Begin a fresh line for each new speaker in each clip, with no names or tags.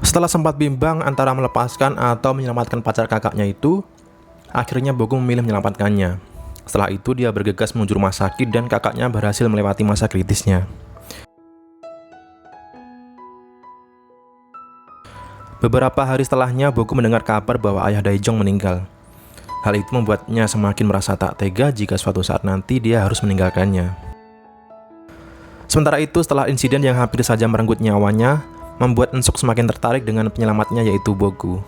Setelah sempat bimbang antara melepaskan atau menyelamatkan pacar kakaknya itu, akhirnya Bogu memilih menyelamatkannya. Setelah itu dia bergegas menuju rumah sakit dan kakaknya berhasil melewati masa kritisnya. Beberapa hari setelahnya, Bogu mendengar kabar bahwa ayah Daejong meninggal. Hal itu membuatnya semakin merasa tak tega jika suatu saat nanti dia harus meninggalkannya. Sementara itu, setelah insiden yang hampir saja merenggut nyawanya, membuat Eun-suk semakin tertarik dengan penyelamatnya yaitu Bogu.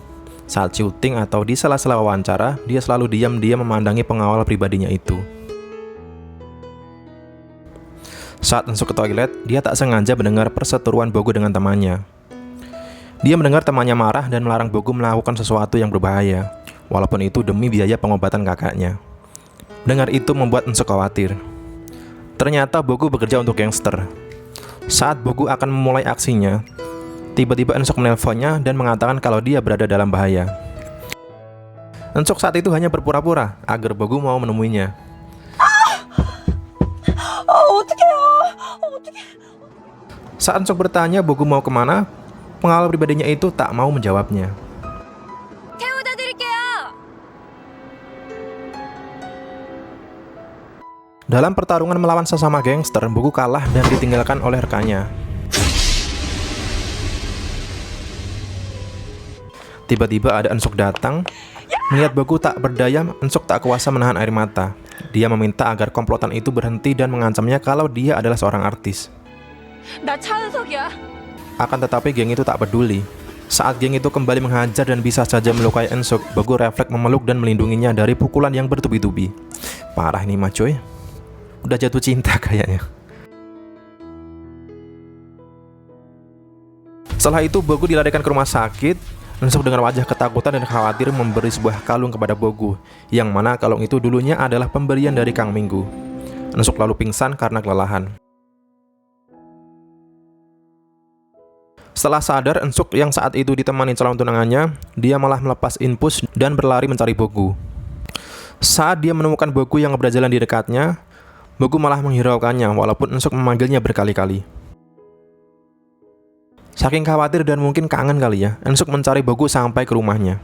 Saat syuting atau di sela-sela wawancara, dia selalu diam-diam memandangi pengawal pribadinya itu. Saat Eun-suk ke toilet, dia tak sengaja mendengar perseteruan Bogu dengan temannya. Dia mendengar temannya marah dan melarang Bogu melakukan sesuatu yang berbahaya, walaupun itu demi biaya pengobatan kakaknya. Dengar itu membuat Eun-suk khawatir. Ternyata Bogu bekerja untuk gangster. Saat Bogu akan memulai aksinya, tiba-tiba Eun-suk menelponnya dan mengatakan kalau dia berada dalam bahaya. Eun-suk saat itu hanya berpura-pura agar Bogu mau menemuinya. Saat Eun-suk bertanya Bogu mau kemana, pengawal pribadinya itu tak mau menjawabnya. Dalam pertarungan melawan sesama gangster, Bogu kalah dan ditinggalkan oleh rekannya. Tiba-tiba ada Eun-suk datang. Melihat Bogu tak berdaya, Eun-suk tak kuasa menahan air mata. Dia meminta agar komplotan itu berhenti dan mengancamnya kalau dia adalah seorang artis. Akan tetapi geng itu tak peduli. Saat geng itu kembali menghajar dan bisa saja melukai Eun-suk, Bogu refleks memeluk dan melindunginya dari pukulan yang bertubi-tubi. Parah ini mah coy. Udah jatuh cinta kayaknya. Setelah itu Bogu dilarikan ke rumah sakit. Eun-suk dengan wajah ketakutan dan khawatir memberi sebuah kalung kepada Bogu, yang mana kalung itu dulunya adalah pemberian dari Kang Minggu. Eun-suk lalu pingsan karena kelelahan. Setelah sadar, Eun-suk yang saat itu ditemani calon tunangannya, dia malah melepas infus dan berlari mencari Bogu. Saat dia menemukan Bogu yang berjalan di dekatnya, Bogu malah menghiraukannya walaupun Eun-suk memanggilnya berkali-kali. Saking khawatir dan mungkin kangen kali ya, Eun-suk mencari Bogu sampai ke rumahnya.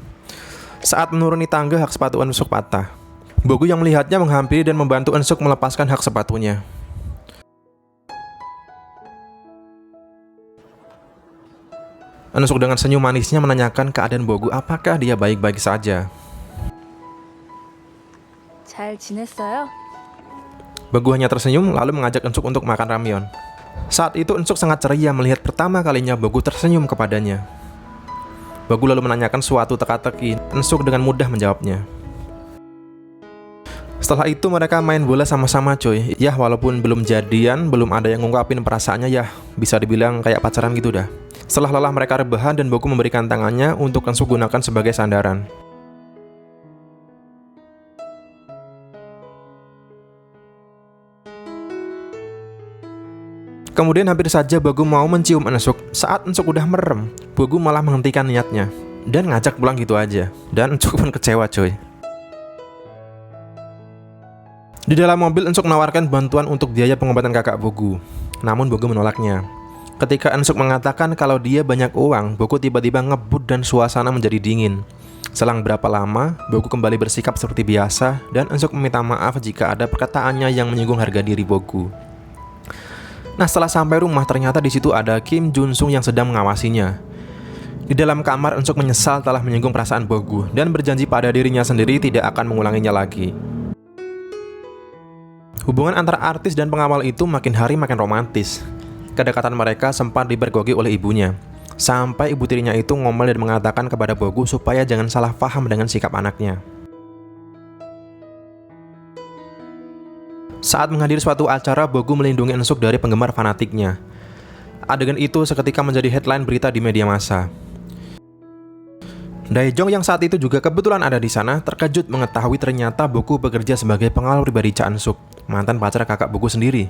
Saat menuruni tangga, hak sepatu Eun-suk patah. Bogu yang melihatnya menghampiri dan membantu Eun-suk melepaskan hak sepatunya. Eun-suk dengan senyum manisnya menanyakan keadaan Bogu apakah dia baik-baik saja.
잘 지냈어요?
Bogu hanya tersenyum lalu mengajak Eun-suk untuk makan ramyeon. Saat itu Eun-suk sangat ceria melihat pertama kalinya Bogu tersenyum kepadanya. Bogu lalu menanyakan suatu teka-teki. Eun-suk dengan mudah menjawabnya. Setelah itu mereka main bola sama-sama coy. Ya walaupun belum jadian, belum ada yang ngungkapin perasaannya ya. Bisa dibilang kayak pacaran gitu dah. Setelah lelah mereka rebahan dan Bogu memberikan tangannya untuk Eun-suk gunakan sebagai sandaran. Kemudian hampir saja Bogu mau mencium Eun-suk. Saat Eun-suk udah merem, Bogu malah menghentikan niatnya dan ngajak pulang gitu aja. Dan Eun-suk pun kecewa coy. Di dalam mobil Eun-suk menawarkan bantuan untuk biaya pengobatan kakak Bogu. Namun Bogu menolaknya. Ketika Eun-suk mengatakan kalau dia banyak uang, Bogu tiba-tiba ngebut dan suasana menjadi dingin. Selang berapa lama, Bogu kembali bersikap seperti biasa dan Eun-suk meminta maaf jika ada perkataannya yang menyinggung harga diri Bogu. Nah, setelah sampai rumah ternyata di situ ada Kim Jun-sung yang sedang mengawasinya. Di dalam kamar, Eun-suk menyesal telah menyinggung perasaan Bogu dan berjanji pada dirinya sendiri tidak akan mengulanginya lagi. Hubungan antara artis dan pengawal itu makin hari makin romantis. Kedekatan mereka sempat dipergoki oleh ibunya. Sampai ibu tirinya itu ngomel dan mengatakan kepada Bogu supaya jangan salah paham dengan sikap anaknya. Saat menghadiri suatu acara, Bogu melindungi Eun-suk dari penggemar fanatiknya. Adegan itu seketika menjadi headline berita di media massa. Daejong yang saat itu juga kebetulan ada di sana terkejut mengetahui ternyata Bogu bekerja sebagai pengawal pribadi Cha Eun-suk, mantan pacar kakak Bogu sendiri.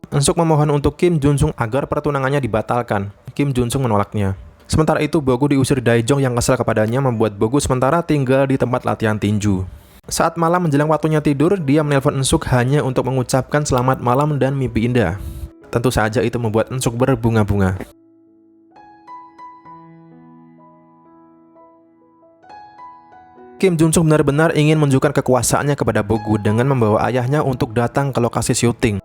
Eun-suk memohon untuk Kim Jun-sung agar pertunangannya dibatalkan. Kim Jun-sung menolaknya. Sementara itu Bogu diusir Daejong yang kesal kepadanya membuat Bogu sementara tinggal di tempat latihan tinju. Saat malam menjelang waktunya tidur, dia menelpon Eun-suk hanya untuk mengucapkan selamat malam dan mimpi indah. Tentu saja itu membuat Eun-suk berbunga-bunga. Kim Jun-sung benar-benar ingin menunjukkan kekuasaannya kepada Bogu dengan membawa ayahnya untuk datang ke lokasi syuting.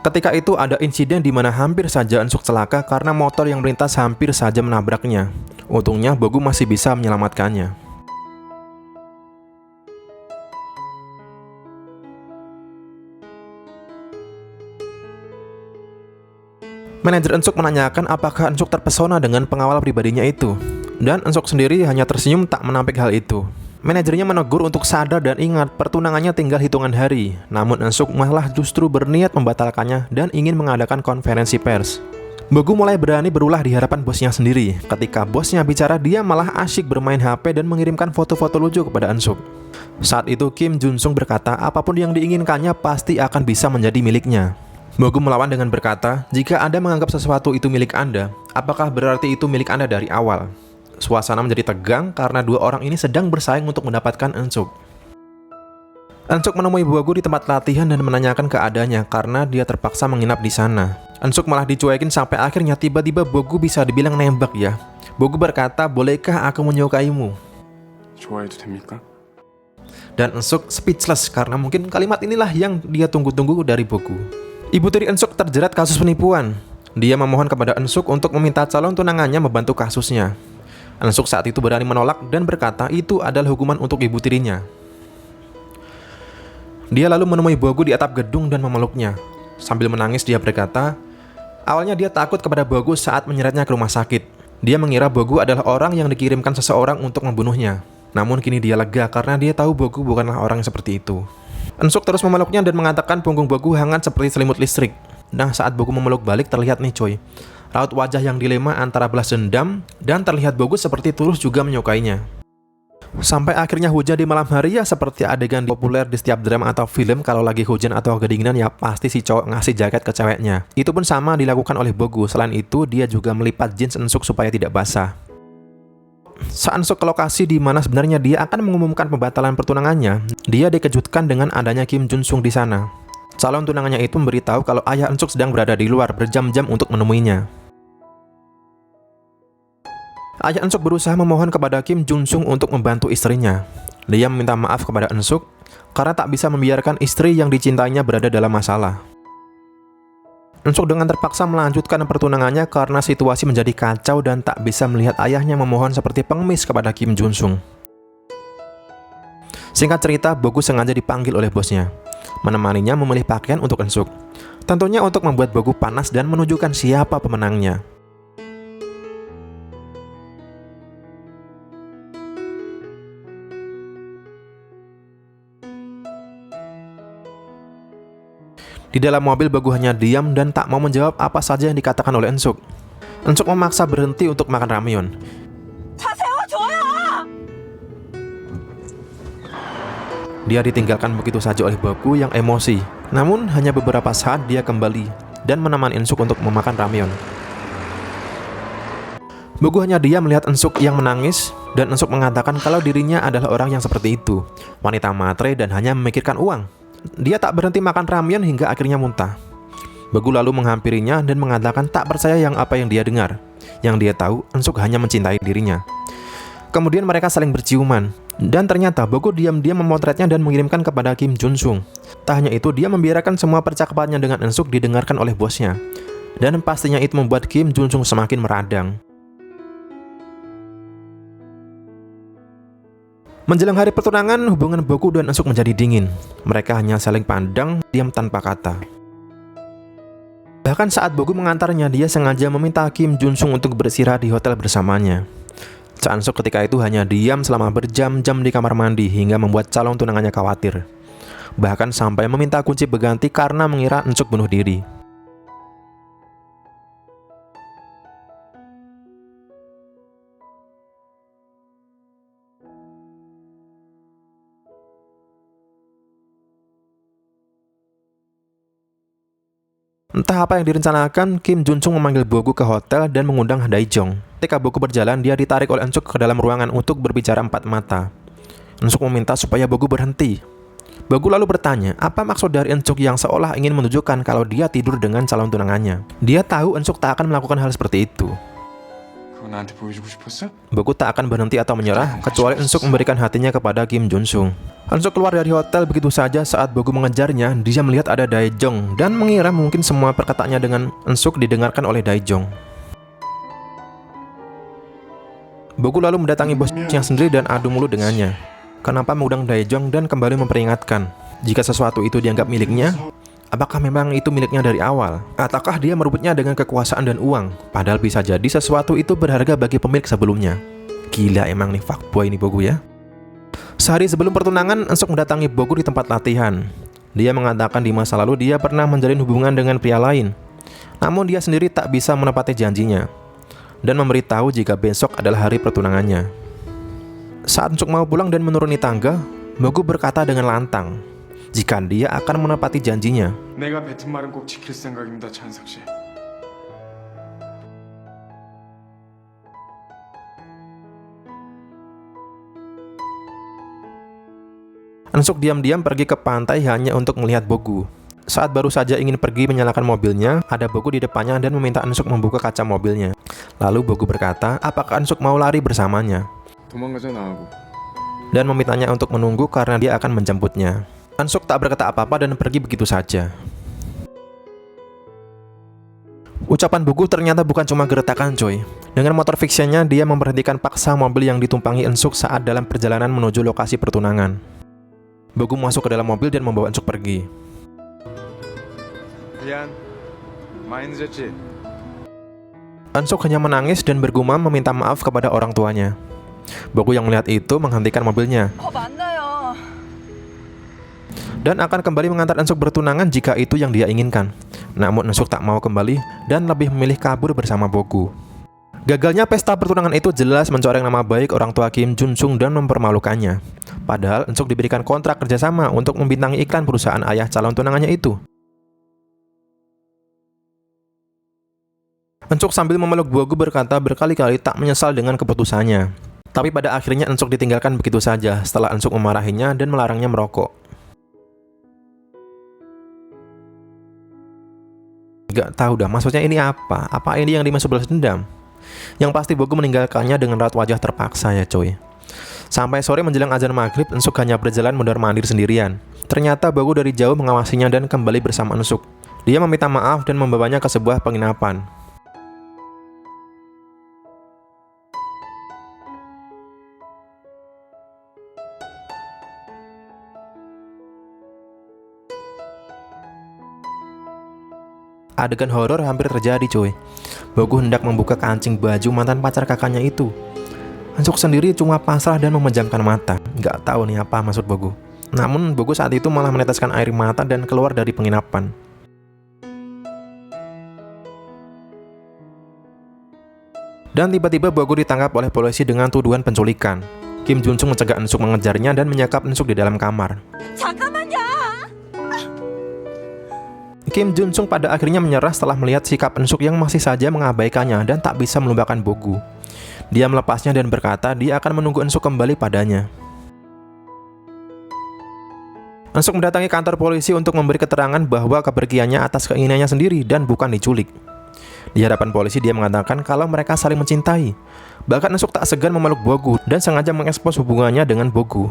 Ketika itu ada insiden di mana hampir saja Eun-suk celaka karena motor yang melintas hampir saja menabraknya. Untungnya Bogu masih bisa menyelamatkannya. Manajer Eun-suk menanyakan apakah Eun-suk terpesona dengan pengawal pribadinya itu. Dan Eun-suk sendiri hanya tersenyum tak menampik hal itu. Manajernya menegur untuk sadar dan ingat pertunangannya tinggal hitungan hari. Namun Eun-suk malah justru berniat membatalkannya dan ingin mengadakan konferensi pers. Bogu mulai berani berulah di hadapan bosnya sendiri. Ketika bosnya bicara, dia malah asyik bermain HP dan mengirimkan foto-foto lucu kepada Eun-suk. Saat itu Kim Jun-sung berkata apapun yang diinginkannya pasti akan bisa menjadi miliknya. Bogu melawan dengan berkata, jika Anda menganggap sesuatu itu milik Anda, apakah berarti itu milik Anda dari awal? Suasana menjadi tegang karena dua orang ini sedang bersaing untuk mendapatkan Eun-suk. Eun-suk menemui Bogu di tempat latihan dan menanyakan keadaannya karena dia terpaksa menginap di sana. Eun-suk malah dicuekin sampai akhirnya tiba-tiba Bogu bisa dibilang nembak ya. Bogu berkata, bolehkah aku menyukaimu?
좋아해도 됩니까?
Dan Eun-suk speechless karena mungkin kalimat inilah yang dia tunggu-tunggu dari Bogu. Ibu tiri Eun-suk terjerat kasus penipuan. Dia memohon kepada Eun-suk untuk meminta calon tunangannya membantu kasusnya. Eun-suk saat itu berani menolak dan berkata itu adalah hukuman untuk ibu tirinya. Dia lalu menemui Bogu di atap gedung dan memeluknya. Sambil menangis dia berkata, awalnya dia takut kepada Bogu saat menyeretnya ke rumah sakit. Dia mengira Bogu adalah orang yang dikirimkan seseorang untuk membunuhnya. Namun kini dia lega karena dia tahu Bogu bukanlah orang yang seperti itu. Eun-suk terus memeluknya dan mengatakan punggung Bogu hangat seperti selimut listrik. Nah, saat Bogu memeluk balik terlihat nih coy, raut wajah yang dilema antara balas dendam dan terlihat Bogu seperti tulus juga menyukainya. Sampai akhirnya hujan di malam hari ya seperti adegan populer di setiap drama atau film. Kalau lagi hujan atau kedinginan ya pasti si cowok ngasih jaket ke ceweknya. Itu pun sama dilakukan oleh Bogu. Selain itu dia juga melipat jeans Eun-suk supaya tidak basah. Saat Eun-suk ke lokasi di mana sebenarnya dia akan mengumumkan pembatalan pertunangannya, dia dikejutkan dengan adanya Kim Jun-sung di sana. Calon tunangannya itu memberitahu kalau ayah Eun-suk sedang berada di luar berjam-jam untuk menemuinya. Ayah Eun-suk berusaha memohon kepada Kim Jun-sung untuk membantu istrinya. Dia meminta maaf kepada Eun-suk karena tak bisa membiarkan istri yang dicintainya berada dalam masalah. Eun-suk dengan terpaksa melanjutkan pertunangannya karena situasi menjadi kacau dan tak bisa melihat ayahnya memohon seperti pengemis kepada Kim Jun-sung. Singkat cerita, Bogu sengaja dipanggil oleh bosnya, menemaninya memilih pakaian untuk Eun-suk. Tentunya untuk membuat Bogu panas dan menunjukkan siapa pemenangnya. Di dalam mobil Bogu hanya diam dan tak mau menjawab apa saja yang dikatakan oleh Eun-suk. Eun-suk memaksa berhenti untuk makan ramyeon. Dia ditinggalkan begitu saja oleh Bogu yang emosi. Namun hanya beberapa saat dia kembali dan menemani Eun-suk untuk memakan ramyeon. Bogu hanya diam melihat Eun-suk yang menangis dan Eun-suk mengatakan kalau dirinya adalah orang yang seperti itu, wanita matre dan hanya memikirkan uang. Dia tak berhenti makan ramyeon hingga akhirnya muntah. Bogu lalu menghampirinya dan mengatakan tak percaya apa yang dia dengar. Yang dia tahu, Eun-suk hanya mencintai dirinya. Kemudian mereka saling berciuman. Dan ternyata Bogu diam-diam memotretnya dan mengirimkan kepada Kim Jun-sung. Tak hanya itu, dia membiarkan semua percakapannya dengan Eun-suk didengarkan oleh bosnya. Dan pastinya itu membuat Kim Jun-sung semakin meradang. Menjelang hari pertunangan, hubungan Bogu dan Eun-suk menjadi dingin. Mereka hanya saling pandang, diam tanpa kata. Bahkan saat Bogu mengantarnya, dia sengaja meminta Kim Jun-sung untuk beristirahat di hotel bersamanya. Cha Eun-suk ketika itu hanya diam selama berjam-jam di kamar mandi hingga membuat calon tunangannya khawatir. Bahkan sampai meminta kunci berganti karena mengira Eun-suk bunuh diri. Entah apa yang direncanakan, Kim Jun Sung memanggil Bogu ke hotel dan mengundang Dae-jong. Ketika Bogu berjalan, dia ditarik oleh Eun-suk ke dalam ruangan untuk berbicara empat mata. Eun-suk meminta supaya Bogu berhenti. Bogu lalu bertanya, apa maksud dari Eun-suk yang seolah ingin menunjukkan kalau dia tidur dengan calon tunangannya. Dia tahu Eun-suk tak akan melakukan hal seperti itu.
그거 나한테 보여주고 싶었어?
Bogu tak akan berhenti atau menyerah kecuali Eun-suk memberikan hatinya kepada Kim Jun Sung. Eun-suk keluar dari hotel begitu saja. Saat Bogu mengejarnya, dia melihat ada Dae-jong dan mengira mungkin semua perkataannya dengan Eun-suk didengarkan oleh Dae-jong. Bogu lalu mendatangi bosnya sendiri dan adu mulut dengannya. Kenapa mengundang Dae-jong dan kembali memperingatkan jika sesuatu itu dianggap miliknya, apakah memang itu miliknya dari awal? Ataukah dia merebutnya dengan kekuasaan dan uang? Padahal bisa jadi sesuatu itu berharga bagi pemilik sebelumnya. Gila emang nih fuckboy ini Bogu ya. Sehari sebelum pertunangan, Eun-suk mendatangi Bogu di tempat latihan. Dia mengatakan di masa lalu dia pernah menjalin hubungan dengan pria lain. Namun dia sendiri tak bisa menepati janjinya dan memberitahu jika besok adalah hari pertunangannya. Saat Eun-suk mau pulang dan menuruni tangga, Bogu berkata dengan lantang jika dia akan menepati janjinya.
내가 뱉은 말은 꼭 지킬 생각입니다, 찬석 씨.
Eun-suk diam-diam pergi ke pantai hanya untuk melihat Bogu. Saat baru saja ingin pergi menyalakan mobilnya, ada Bogu di depannya dan meminta Eun-suk membuka kaca mobilnya. Lalu Bogu berkata, apakah Eun-suk mau lari bersamanya?
도망가자 나하고.
Dan memintanya untuk menunggu karena dia akan menjemputnya. Eun-suk tak berkata apa-apa dan pergi begitu saja. Ucapan Bogu ternyata bukan cuma gertakan coy. Dengan motor fictionnya, dia memberhentikan paksa mobil yang ditumpangi Eun-suk saat dalam perjalanan menuju lokasi pertunangan. Bogu masuk ke dalam mobil dan membawa Eun-suk pergi.
미안. 많이 늦었지?
Eun-suk hanya menangis dan bergumam meminta maaf kepada orang tuanya. Bogu yang melihat itu menghentikan mobilnya
만나요.
dan akan kembali mengantar Eun-suk bertunangan jika itu yang dia inginkan. Namun Eun-suk tak mau kembali dan lebih memilih kabur bersama Bogu. Gagalnya pesta pertunangan itu jelas mencoreng nama baik orang tua Kim Jun Sung dan mempermalukannya. Padahal Eun-suk diberikan kontrak kerjasama untuk membintangi iklan perusahaan ayah calon tunangannya itu. Eun-suk sambil memeluk Bogu berkata berkali-kali tak menyesal dengan keputusannya. Tapi pada akhirnya Eun-suk ditinggalkan begitu saja setelah Eun-suk memarahinya dan melarangnya merokok. Gak tahu dah maksudnya ini apa? Apa ini yang dimaksud balas dendam? Yang pasti Bogu meninggalkannya dengan raut wajah terpaksa ya coy. Sampai sore menjelang azan maghrib, Eun-suk hanya berjalan mondar-mandir sendirian. Ternyata Bogu dari jauh mengawasinya dan kembali bersama Eun-suk. Dia meminta maaf dan membawanya ke sebuah penginapan. Adegan horor hampir terjadi cuy. Bogu hendak membuka kancing baju mantan pacar kakaknya itu. Eun-suk sendiri cuma pasrah dan memejamkan mata. Gak tahu nih apa maksud Bogu. Namun Bogu saat itu malah meneteskan air mata dan keluar dari penginapan. Dan tiba-tiba Bogu ditangkap oleh polisi dengan tuduhan penculikan. Kim Jun Sung mencegah Eun-suk mengejarnya dan menyekap Eun-suk di dalam kamar.
잠깐만요.
Kim Jun Sung pada akhirnya menyerah setelah melihat sikap Eun-suk yang masih saja mengabaikannya dan tak bisa melupakan Bogu. Dia melepasnya dan berkata dia akan menunggu Eun-suk kembali padanya. Eun-suk mendatangi kantor polisi untuk memberi keterangan bahwa kepergiannya atas keinginannya sendiri dan bukan diculik. Di hadapan polisi dia mengatakan kalau mereka saling mencintai. Bahkan Eun-suk tak segan memeluk Bogu dan sengaja mengekspos hubungannya dengan Bogu.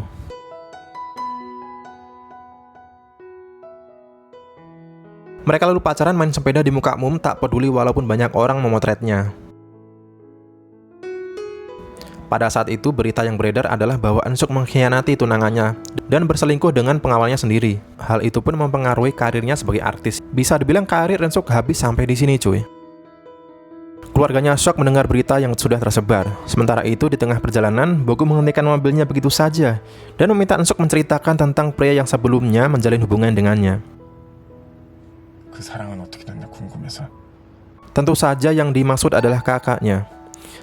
Mereka lalu pacaran main sepeda di muka umum tak peduli walaupun banyak orang memotretnya. Pada saat itu berita yang beredar adalah bahwa Eun-suk mengkhianati tunangannya dan berselingkuh dengan pengawalnya sendiri. Hal itu pun mempengaruhi karirnya sebagai artis. Bisa dibilang karir Eun-suk habis sampai di sini cuy. Keluarganya shock mendengar berita yang sudah tersebar. Sementara itu di tengah perjalanan, Bogu menghentikan mobilnya begitu saja dan meminta Eun-suk menceritakan tentang pria yang sebelumnya menjalin hubungan dengannya.
그 사랑은 어떻게 됐나 궁금해서.
Tentu saja yang dimaksud adalah kakaknya.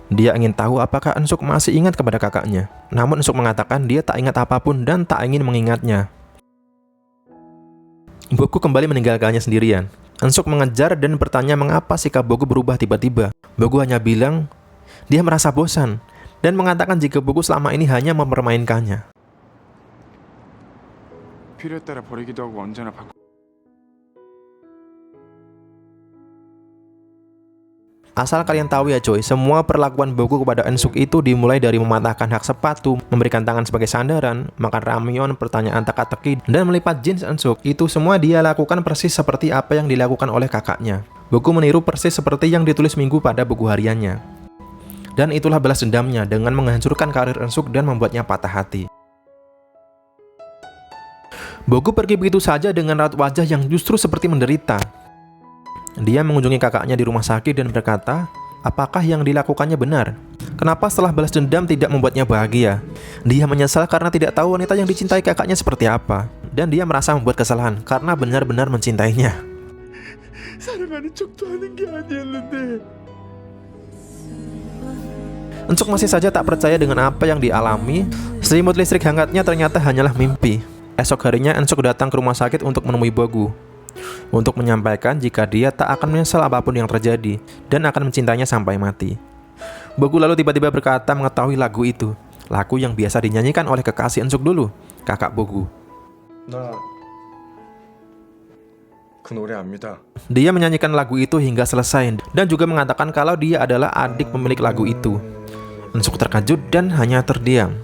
Dia ingin tahu apakah Eun-suk masih ingat kepada kakaknya. Namun Eun-suk mengatakan dia tak ingat apapun dan tak ingin mengingatnya. Bogu kembali meninggalkannya sendirian. Ensuk mengejar dan bertanya mengapa sikap Bogu berubah tiba-tiba. Bogu hanya bilang dia merasa bosan dan mengatakan jika Bogu selama ini hanya mempermainkannya.
필요에 따라 버리기도 하고 언제나 바꿔.
Asal kalian tahu ya coy, semua perlakuan Bogu kepada Ensuk itu dimulai dari mematahkan hak sepatu, memberikan tangan sebagai sandaran, makan ramyeon, pertanyaan teka-teki, dan melipat jeans Ensuk. Itu semua dia lakukan persis seperti apa yang dilakukan oleh kakaknya. Bogu meniru persis seperti yang ditulis Minggu pada buku hariannya. Dan itulah balas dendamnya dengan menghancurkan karir Ensuk dan membuatnya patah hati. Bogu pergi begitu saja dengan raut wajah yang justru seperti menderita. Dia mengunjungi kakaknya di rumah sakit dan berkata, apakah yang dilakukannya benar? Kenapa setelah balas dendam tidak membuatnya bahagia? Dia menyesal karena tidak tahu wanita yang dicintai kakaknya seperti apa. Dan dia merasa membuat kesalahan karena benar-benar mencintainya.
사랑하는 척도 하는 게 아니었는데.
Ensuk masih saja tak percaya dengan apa yang dialami. Selimut listrik hangatnya ternyata hanyalah mimpi. Esok harinya Ensuk datang ke rumah sakit untuk menemui Bogu, untuk menyampaikan jika dia tak akan menyesal apapun yang terjadi dan akan mencintainya sampai mati. Bogu lalu tiba-tiba berkata mengetahui lagu itu, lagu yang biasa dinyanyikan oleh kekasih Ensuk dulu, kakak Bogu.
나 그 노래 압니다.
Dia menyanyikan lagu itu hingga selesai dan juga mengatakan kalau dia adalah adik pemilik lagu itu. Ensuk terkejut dan hanya terdiam.